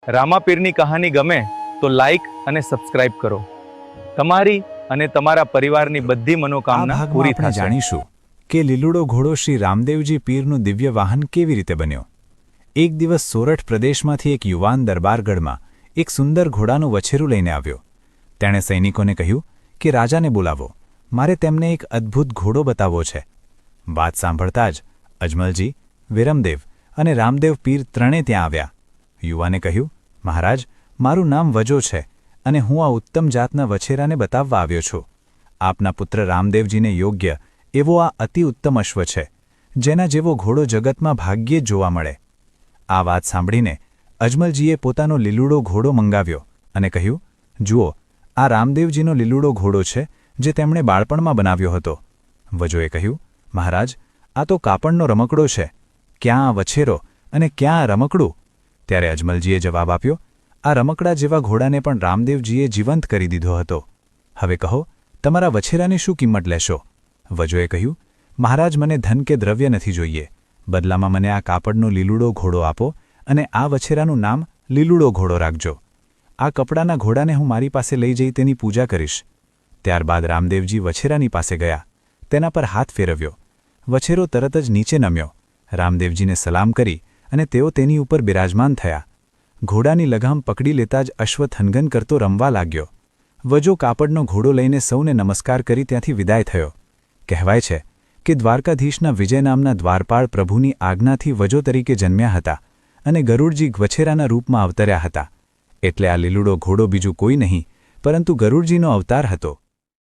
રામાપીરની કહાની ગમે તો લાઈક અને સબસ્ક્રાઇબ કરો. તમારી અને તમારા પરિવારની બધી મનોકામના પૂરી થશે. જાણીશું કે લીલુડો ઘોડો શ્રી રામદેવજી પીરનું દિવ્ય વાહન કેવી રીતે બન્યો. એક દિવસ સોરઠ પ્રદેશમાંથી એક યુવાન દરબારગઢમાં એક સુંદર ઘોડાનું વછેરું લઈને આવ્યો. તેણે સૈનિકોને કહ્યું કે રાજાને બોલાવો, મારે તેમને એક અદ્ભુત ઘોડો બતાવવો છે. વાત સાંભળતા જ અજમલજી, વિરમદેવ અને રામદેવ પીર ત્રણે ત્યાં આવ્યા. યુવાને કહ્યું, મહારાજ, મારું નામ વજો છે અને હું આ ઉત્તમ જાતના વછેરાને બતાવવા આવ્યો છું. આપના પુત્ર રામદેવજીને યોગ્ય એવો આ અતિ ઉત્તમ અશ્વ છે, જેના જેવો ઘોડો જગતમાં ભાગ્યે જ જોવા મળે. આ વાત સાંભળીને અજમલજીએ પોતાનો લીલુડો ઘોડો મંગાવ્યો અને કહ્યું, જુઓ, આ રામદેવજીનો લીલુડો ઘોડો છે, જે તેમણે બાળપણમાં બનાવ્યો હતો. વજોએ કહ્યું, મહારાજ, આ તો કાપડનો રમકડો છે. ક્યાં આ વછેરો અને ક્યાં આ રમકડું? ત્યારે અજમલજીએ જવાબ આપ્યો, આ રમકડા જેવા ઘોડાને પણ રામદેવજીએ જીવંત કરી દીધો હતો. હવે કહો, તમારા વછેરાની શું કિંમત લેશો? વજોએ કહ્યું, મહારાજ, મને ધન કે દ્રવ્ય નથી જોઈએ. બદલામાં મને આ કાપડનો લીલુડો ઘોડો આપો અને આ વછેરાનું નામ લીલુડો ઘોડો રાખજો. આ કપડાના ઘોડાને હું મારી પાસે લઈ જઈ તેની પૂજા કરીશ. ત્યારબાદ રામદેવજી વછેરાની પાસે ગયા, તેના પર હાથ ફેરવ્યો. વછેરો તરત જ નીચે નમ્યો. રામદેવજીને સલામ કરી અને તેઓ તેની ઉપર બિરાજમાન થયા. ઘોડાની લગામ પકડી લેતા જ અશ્વ થનગન કરતો રમવા લાગ્યો. વજો કાપડનો ઘોડો લઈને સૌને નમસ્કાર કરી ત્યાંથી વિદાય થયો. કહેવાય છે કે દ્વારકાધીશના વિજય નામના દ્વારપાળ પ્રભુની આજ્ઞાથી વજો તરીકે જન્મ્યા હતા અને ગરુડજી વછેરાના રૂપમાં અવતર્યા હતા. એટલે આ લીલુડો ઘોડો બીજું કોઈ નહીં પરંતુ ગરુડજીનો અવતાર હતો.